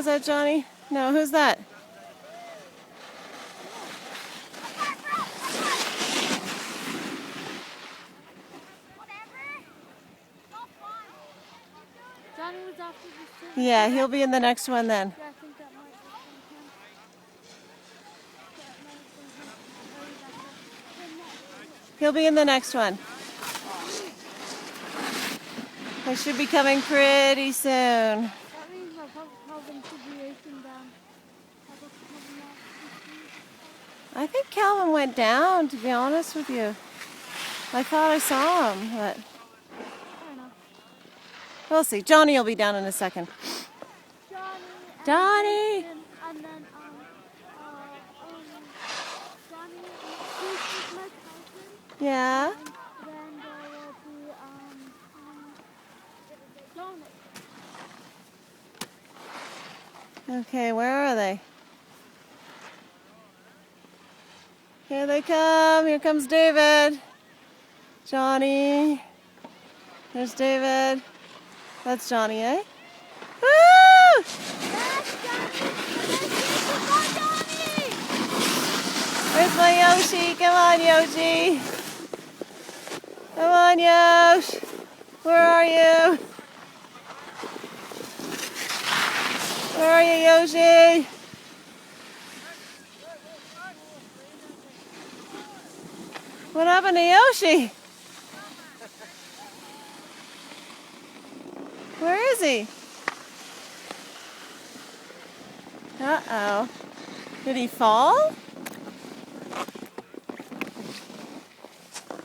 that Johnny? No, who's that? Johnny was after the Yeah, he'll be in the next one then. Yeah, I think that might have been him. That might have been him. Oh, he's after. He'll be in the next one. They should be coming pretty soon. That means my Calvin should be racing down. I think Calvin went down, to be honest with you. I thought I saw him, but I don't know. we'll see. Johnny will be down in a second. Johnny! And then, Johnny is my cousin. Yeah? And then there will be, Jonas. Okay, where are they? Here they come. Here comes David. Johnny. There's David. That's Johnny, eh? Woo! Where's my Yoshi? Come on, Yoshi. Come on, Yosh. Where are you? Where are you, Yoshi? What happened to Yoshi? Where is he? Uh-oh. Did he fall?